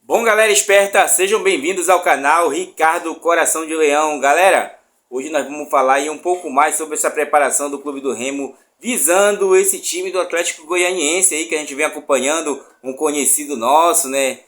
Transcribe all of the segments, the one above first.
Bom, galera esperta, sejam bem-vindos ao canal Ricardo Coração de Leão. Galera, hoje nós vamos falar aí um pouco mais sobre essa preparação do Clube do Remo, visando esse time do Atlético Goianiense aí que a gente vem acompanhando, um conhecido nosso, né?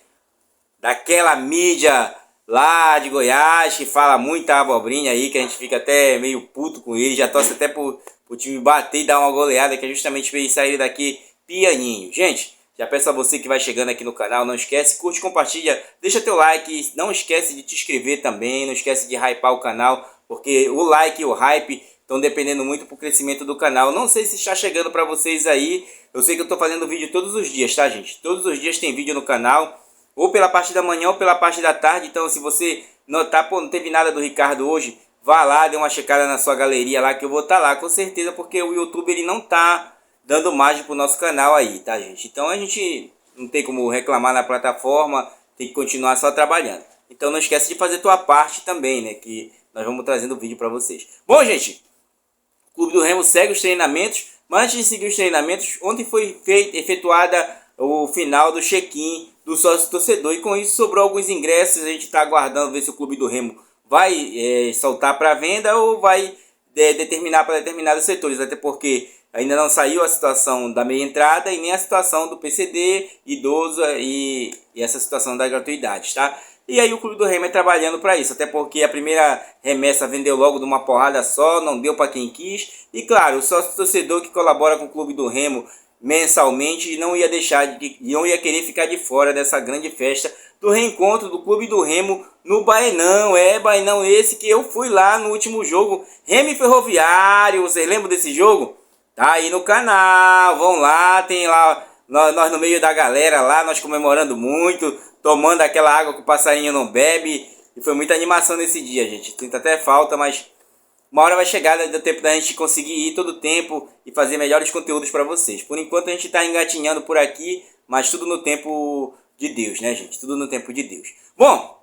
Daquela mídia lá de Goiás, que fala muita abobrinha aí, que a gente fica até meio puto com ele, já torce até pro time bater e dar uma goleada, que é justamente pra ele sair daqui pianinho. Gente, já peço a você que vai chegando aqui no canal, não esquece, curte, compartilha, deixa teu like, não esquece de te inscrever também, não esquece de hypar o canal, porque o like e o hype estão dependendo muito pro crescimento do canal. Não sei se está chegando para vocês aí, eu sei que eu tô fazendo vídeo todos os dias, tá, gente? Todos os dias tem vídeo no canal, ou pela parte da manhã ou pela parte da tarde. Então se você notar, pô, não teve nada do Ricardo hoje, vá lá, dê uma checada na sua galeria lá, que eu vou estar lá com certeza, porque o YouTube ele não tá dando margem pro nosso canal aí, tá, gente? Então a gente não tem como reclamar na plataforma, tem que continuar só trabalhando. Então não esquece de fazer tua parte também, né, que nós vamos trazendo vídeo para vocês. Bom, gente, o Clube do Remo segue os treinamentos, mas antes de seguir os treinamentos, ontem foi efetuada o final do check-in do sócio torcedor, e com isso sobrou alguns ingressos. A gente está aguardando ver se o Clube do Remo vai soltar para venda ou vai determinar para determinados setores, até porque ainda não saiu a situação da meia entrada e nem a situação do PCD, idoso e essa situação da gratuidade, tá? E aí o Clube do Remo é trabalhando para isso, até porque a primeira remessa vendeu logo de uma porrada só, não deu para quem quis. E claro, o sócio torcedor que colabora com o Clube do Remo mensalmente não ia não ia querer ficar de fora dessa grande festa do reencontro do Clube do Remo no Baenão. Baenão esse que eu fui lá no último jogo, Remo e Ferroviário. Vocês lembram desse jogo? Tá aí no canal, vão lá, tem lá nós no meio da galera lá, nós comemorando muito, tomando aquela água que o passarinho não bebe, e foi muita animação nesse dia, gente. Sinto até falta, mas uma hora vai chegar do tempo da gente conseguir ir todo o tempo e fazer melhores conteúdos para vocês. Por enquanto a gente está engatinhando por aqui, mas tudo no tempo de Deus, né, gente? Tudo no tempo de Deus. Bom,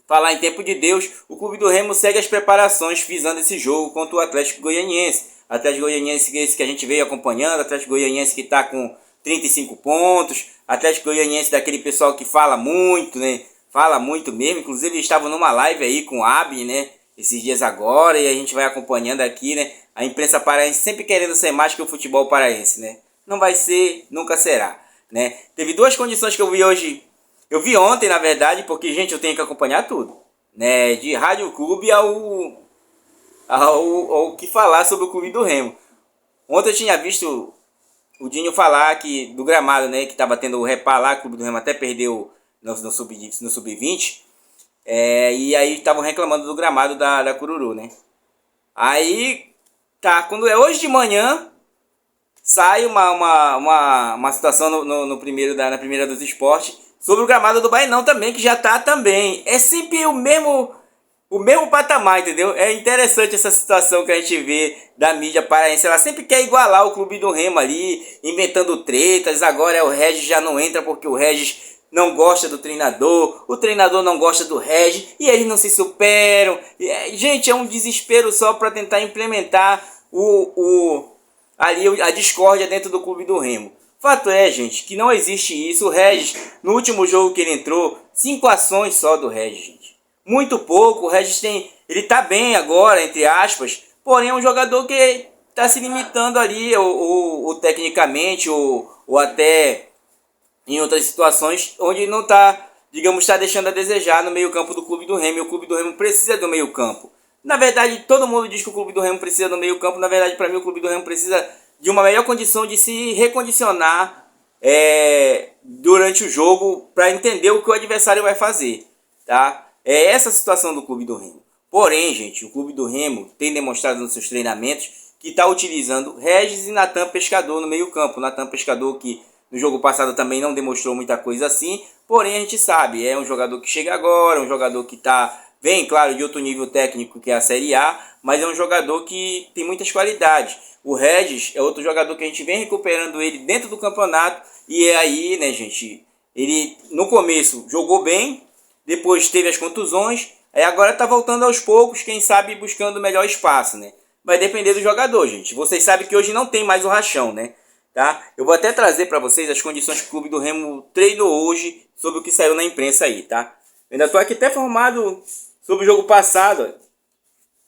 falar em tempo de Deus, o Clube do Remo segue as preparações visando esse jogo contra o Atlético Goianiense. Atlético Goianiense esse que a gente veio acompanhando, Atlético Goianiense que está com 35 pontos, Atlético Goianiense daquele pessoal que fala muito, né? Fala muito mesmo. Inclusive eles estavam numa live aí com o Abi, né? Esses dias agora, e a gente vai acompanhando aqui, né? A imprensa paraense sempre querendo ser mais que o futebol paraense, né? Não vai ser, nunca será, né? Teve duas condições que eu vi hoje. Eu vi ontem, na verdade, porque, gente, eu tenho que acompanhar tudo, né? De Rádio Clube ao que falar sobre o Clube do Remo. Ontem eu tinha visto o Dinho falar que do gramado, né? Que estava tendo o repar lá, o Clube do Remo até perdeu no Sub-20. E aí estavam reclamando do gramado da Cururu, né? Aí, tá, quando é hoje de manhã, sai uma situação na primeira dos esportes sobre o gramado do Baenão também, que já tá também. É sempre o mesmo patamar, entendeu? É interessante essa situação que a gente vê da mídia paraense. Ela sempre quer igualar o Clube do Remo ali, inventando tretas. Agora o Regis já não entra porque o Regis não gosta do treinador, o treinador não gosta do Regis, e eles não se superam. Gente, é um desespero só para tentar implementar ali a discórdia dentro do Clube do Remo. Fato é, gente, que não existe isso. O Regis, no último jogo que ele entrou, 5 ações só do Regis, gente. Muito pouco. O Regis ele tá bem agora, entre aspas, porém é um jogador que tá se limitando ali, ou tecnicamente, ou até em outras situações, onde não tá, digamos, está deixando a desejar no meio campo do Clube do Remo. E o Clube do Remo precisa do meio campo. Na verdade, todo mundo diz que o Clube do Remo precisa do meio campo. Na verdade, para mim, o Clube do Remo precisa de uma melhor condição de se recondicionar durante o jogo, para entender o que o adversário vai fazer, tá? É essa a situação do Clube do Remo. Porém, gente, o Clube do Remo tem demonstrado nos seus treinamentos que está utilizando Regis e Natan Pescador no meio campo. Natan Pescador que no jogo passado também não demonstrou muita coisa assim, porém a gente sabe, é um jogador que chega agora, um jogador que vem, claro, de outro nível técnico que é a Série A, mas é um jogador que tem muitas qualidades. O Regis é outro jogador que a gente vem recuperando ele dentro do campeonato, e é aí, né, gente, ele no começo jogou bem, depois teve as contusões, aí agora tá voltando aos poucos, quem sabe buscando melhor espaço, né? Vai depender do jogador, gente. Vocês sabem que hoje não tem mais o rachão, né? tá? Eu vou até trazer para vocês as condições que o Clube do Remo treinou hoje sobre o que saiu na imprensa aí, tá? Eu ainda tô aqui até formado sobre o jogo passado,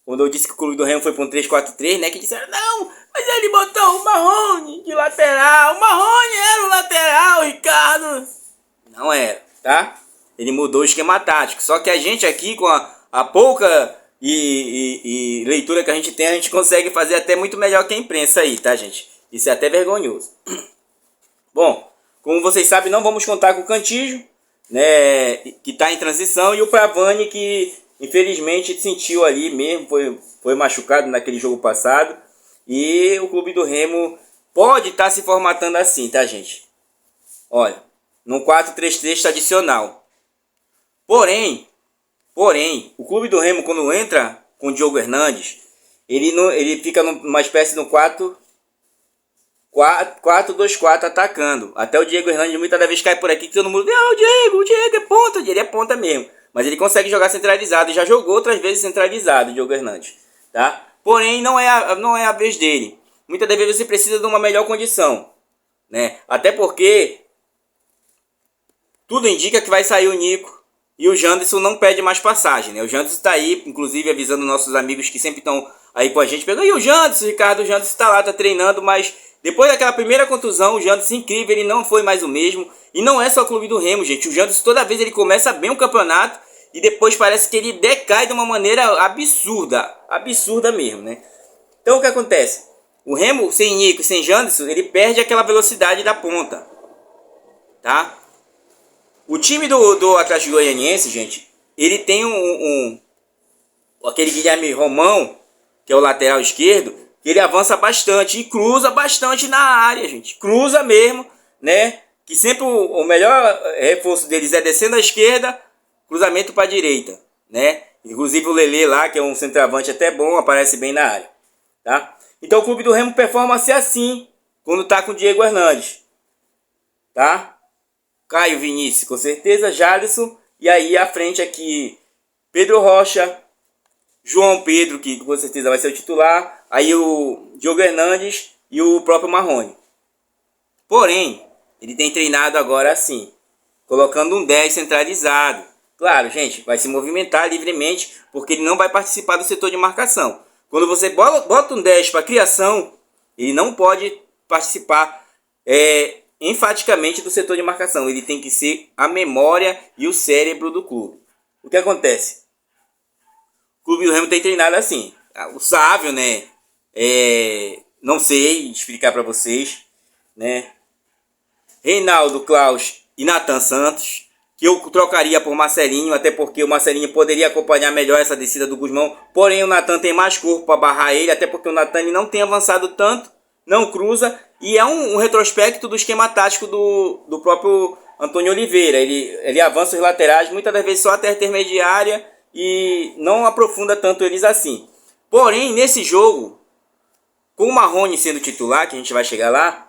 quando eu disse que o Clube do Remo foi para um 3-4-3, né? Que disseram, não, mas ele botou o Marrone de lateral. O Marrone era o lateral, Ricardo. Não era, tá? Ele mudou o esquema tático. Só que a gente aqui, com a pouca e leitura que a gente consegue fazer até muito melhor que a imprensa aí, tá, gente? Isso é até vergonhoso. Bom, como vocês sabem, não vamos contar com o Cantígio, né? Que está em transição, e o Pravani, que infelizmente sentiu ali mesmo, foi machucado naquele jogo passado. E o Clube do Remo pode estar se formatando assim, tá, gente? Olha, no 4-3-3 tradicional. Porém, o Clube do Remo, quando entra com o Diogo Hernandes, ele fica numa espécie de 4-2-4 atacando. Até o Diego Hernandes muitas vezes cai por aqui que todo mundo, o Diego é ponta, ele é ponta mesmo. Mas ele consegue jogar centralizado, já jogou outras vezes centralizado, o Diogo Hernandes, tá? Porém, não é a vez dele. Muitas das vezes você precisa de uma melhor condição, né? Até porque tudo indica que vai sair o Nico e o Janderson não pede mais passagem, né? O Janderson está aí, inclusive avisando nossos amigos que sempre estão aí com a gente, pegando, e o Janderson, Ricardo, o Janderson está lá, está treinando, mas depois daquela primeira contusão, o Janderson incrível, ele não foi mais o mesmo. E não é só o Clube do Remo, gente. O Janderson, toda vez ele começa bem o campeonato e depois parece que ele decai de uma maneira absurda mesmo, né? Então o que acontece? O Remo, sem Nico e sem Janderson, ele perde aquela velocidade da ponta, tá? O time do Atlético Goianiense, gente, ele tem aquele Guilherme Romão, que é o lateral esquerdo, que ele avança bastante e cruza bastante na área, gente. Cruza mesmo, né? Que sempre o melhor reforço deles é descendo à esquerda, cruzamento para a direita, né? Inclusive o Lelê lá, que é um centroavante até bom, aparece bem na área, tá? Então o Clube do Remo performa-se assim quando tá com o Diego Hernandes, tá? Caio Vinícius, com certeza, Jadson, e aí à frente aqui Pedro Rocha, João Pedro, que com certeza vai ser o titular, aí o Diogo Hernandes e o próprio Marrone. Porém, ele tem treinado agora assim, colocando um 10 centralizado. Claro, gente, vai se movimentar livremente, porque ele não vai participar do setor de marcação. Quando você bota um 10 para criação, ele não pode participar enfaticamente do setor de marcação. Ele tem que ser a memória e o cérebro do clube. O que acontece? O Clube do Remo tem treinado assim. O Sávio, né? Não sei explicar para vocês, né? Reinaldo, Klaus e Nathan Santos, que eu trocaria por Marcelinho, até porque o Marcelinho poderia acompanhar melhor essa descida do Guzmão. Porém, o Nathan tem mais corpo para barrar ele, até porque o Nathan não tem avançado tanto, não cruza, e é um retrospecto do esquema tático do próprio Antônio Oliveira. Ele avança os laterais, muitas das vezes só até a intermediária, e não aprofunda tanto eles assim. Porém, nesse jogo, com o Marrone sendo titular, que a gente vai chegar lá,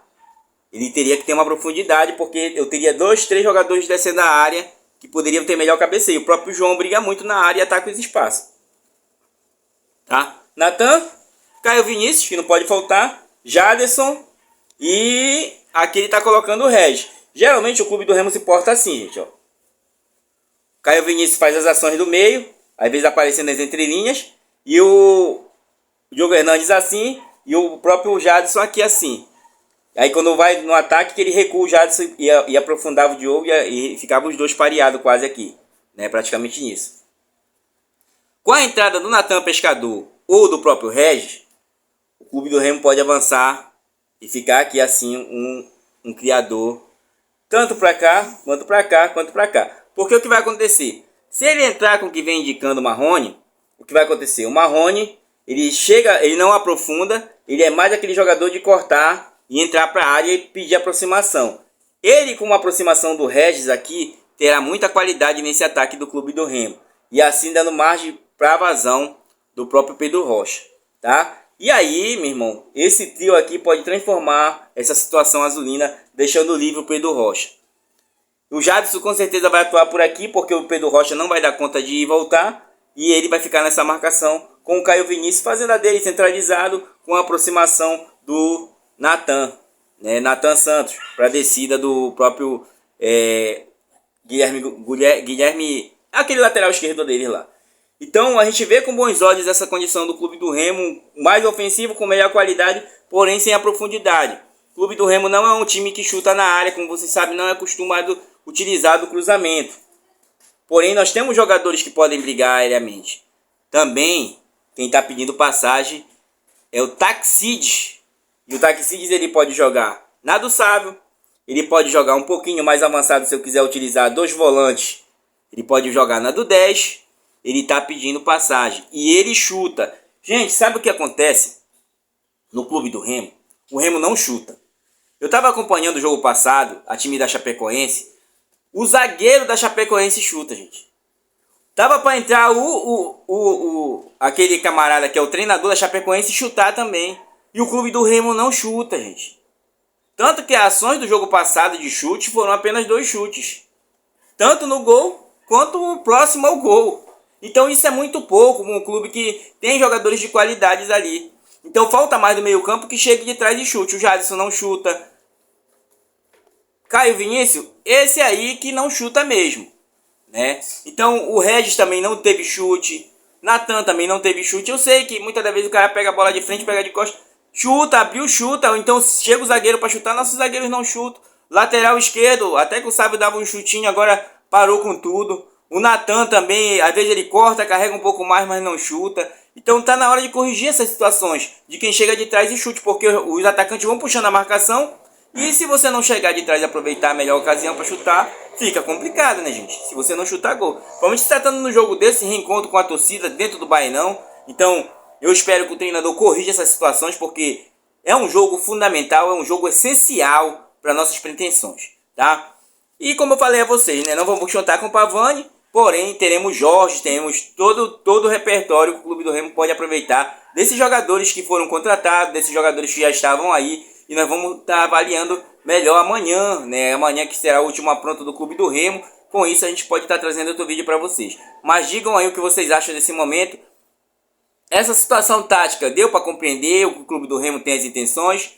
ele teria que ter uma profundidade, porque eu teria 2, 3 jogadores descendo a área que poderiam ter melhor cabeceio. O próprio João briga muito na área e ataca os espaços, tá? Nathan, Caio Vinícius, que não pode faltar, Jadson, e aqui ele tá colocando o Regis. Geralmente o Clube do Remo se porta assim, gente, ó. Caio Vinícius faz as ações do meio, às vezes aparecendo nas entrelinhas, e o Diogo Hernandes assim, e o próprio Jadson aqui assim. Aí quando vai no ataque, que ele recua o Jadson e aprofundava o Diogo e ficava os dois pareados quase aqui, né? Praticamente nisso. Com a entrada do Nathan Pescador ou do próprio Regis, o Clube do Remo pode avançar e ficar aqui assim um criador, tanto para cá, quanto para cá, quanto para cá. Porque o que vai acontecer? Se ele entrar com o que vem indicando o Marrone, o que vai acontecer? O Marrone, ele não aprofunda, ele é mais aquele jogador de cortar e entrar para a área e pedir aproximação. Ele, com uma aproximação do Regis aqui, terá muita qualidade nesse ataque do Clube do Remo. E assim dando margem para a vazão do próprio Pedro Rocha, tá? E aí, meu irmão, esse trio aqui pode transformar essa situação azulina, deixando livre o Pedro Rocha. O Jadson com certeza vai atuar por aqui, porque o Pedro Rocha não vai dar conta de ir e voltar. E ele vai ficar nessa marcação com o Caio Vinícius fazendo a dele centralizado com a aproximação do Nathan, né, Nathan Santos, para a descida do próprio Guilherme, aquele lateral esquerdo dele lá. Então a gente vê com bons olhos essa condição do Clube do Remo, mais ofensivo, com melhor qualidade, porém sem a profundidade. O Clube do Remo não é um time que chuta na área, como vocês sabem, não é acostumado a utilizar do cruzamento. Porém nós temos jogadores que podem brigar aéreamente. Também quem está pedindo passagem é o Taxides. E o Taxides ele pode jogar na do Sábio, ele pode jogar um pouquinho mais avançado se eu quiser utilizar 2 volantes. Ele pode jogar na do 10. Ele está pedindo passagem. E ele chuta. Gente, sabe o que acontece no Clube do Remo? O Remo não chuta. Eu estava acompanhando o jogo passado, a time da Chapecoense. O zagueiro da Chapecoense chuta, gente. Tava para entrar aquele camarada que é o treinador da Chapecoense chutar também. E o Clube do Remo não chuta, gente. Tanto que as ações do jogo passado de chute foram apenas 2 chutes. Tanto no gol, quanto próximo ao gol. Então isso é muito pouco, um clube que tem jogadores de qualidades ali. Então falta mais do meio campo que chegue de trás de chute. O Jadson não chuta. Caio Vinícius, esse aí que não chuta mesmo, né? Então o Regis também não teve chute. Nathan também não teve chute. Eu sei que muitas das vezes o cara pega a bola de frente, pega de costas, chuta, abriu, chuta. Ou então chega o zagueiro para chutar, nossos zagueiros não chutam. Lateral esquerdo, até que o Sábio dava um chutinho, agora parou com tudo. O Nathan também, às vezes ele corta, carrega um pouco mais, mas não chuta. Então tá na hora de corrigir essas situações de quem chega de trás e chute, porque os atacantes vão puxando a marcação. E se você não chegar de trás e aproveitar a melhor ocasião para chutar, fica complicado, né, gente? Se você não chutar gol. Principalmente se tratando no jogo desse, reencontro com a torcida dentro do Bainão. Então eu espero que o treinador corrija essas situações, porque é um jogo fundamental, é um jogo essencial para nossas pretensões, tá? E como eu falei a vocês, né, não vamos contar com o Pavani. Porém, teremos Jorge, teremos todo o repertório que o Clube do Remo pode aproveitar desses jogadores que foram contratados, desses jogadores que já estavam aí. E nós vamos estar avaliando melhor amanhã, né? Amanhã que será a última pronta do Clube do Remo. Com isso a gente pode estar trazendo outro vídeo para vocês. Mas digam aí o que vocês acham desse momento. Essa situação tática deu para compreender o que o Clube do Remo tem as intenções.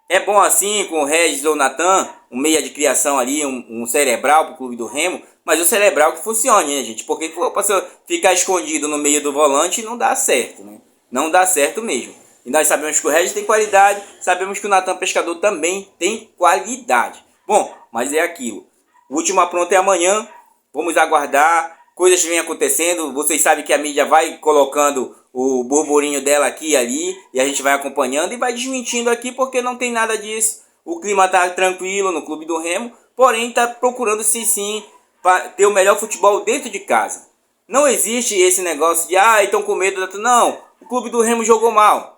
É bom assim com o Regis ou o Nathan, um meia de criação ali, um cerebral para o Clube do Remo. Mas o cerebral que funcione, né, gente? Porque para ficar escondido no meio do volante não dá certo, né? Não dá certo mesmo. E nós sabemos que o Regis tem qualidade, sabemos que o Nathan Pescador também tem qualidade. Bom, mas é aquilo. O último apronto é amanhã. Vamos aguardar. Coisas vêm acontecendo. Vocês sabem que a mídia vai colocando o burburinho dela aqui e ali. E a gente vai acompanhando e vai desmentindo aqui porque não tem nada disso. O clima está tranquilo no Clube do Remo. Porém, está procurando sim para ter o melhor futebol dentro de casa. Não existe esse negócio de estão com medo. Não, o Clube do Remo jogou mal.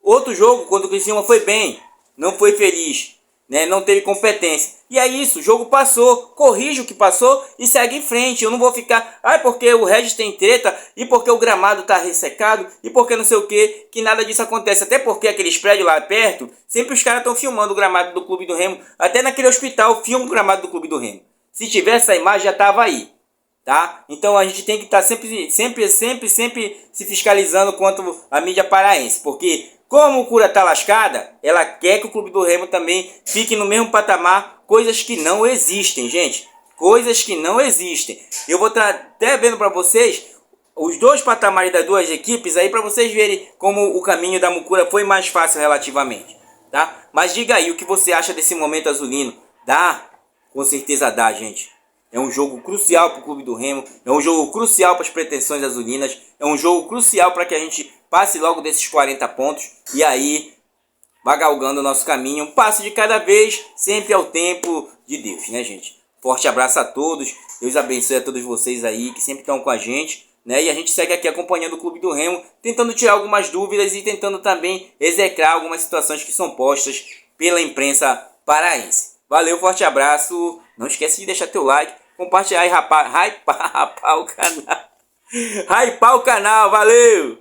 Outro jogo, quando o Criciúma foi bem, não foi feliz, né? Não teve competência. E é isso, o jogo passou, corrige o que passou e segue em frente. Eu não vou ficar, porque o Regis tem treta, e porque o gramado está ressecado, e porque não sei o que nada disso acontece. Até porque aqueles prédios lá perto, sempre os caras estão filmando o gramado do Clube do Remo. Até naquele hospital filma o gramado do Clube do Remo. Se tivesse essa imagem já estava aí, tá? Então a gente tem que estar sempre se fiscalizando quanto à mídia paraense, porque como o Cura tá lascada, ela quer que o Clube do Remo também fique no mesmo patamar, coisas que não existem, gente. Coisas que não existem. Eu vou estar até vendo para vocês os 2 patamares das 2 equipes aí para vocês verem como o caminho da Mucura foi mais fácil relativamente, tá? Mas diga aí o que você acha desse momento azulino. Dá? Com certeza dá, gente. É um jogo crucial para o Clube do Remo, é um jogo crucial para as pretensões azulinas, é um jogo crucial para que a gente passe logo desses 40 pontos e aí vá galgando o nosso caminho, um passo de cada vez, sempre ao tempo de Deus, né, gente? Forte abraço a todos, Deus abençoe a todos vocês aí que sempre estão com a gente, né? E a gente segue aqui acompanhando o Clube do Remo, tentando tirar algumas dúvidas e tentando também execrar algumas situações que são postas pela imprensa paraense. Valeu, forte abraço, não esquece de deixar teu like, compartilhar e hypar o canal. Hypar o canal, valeu!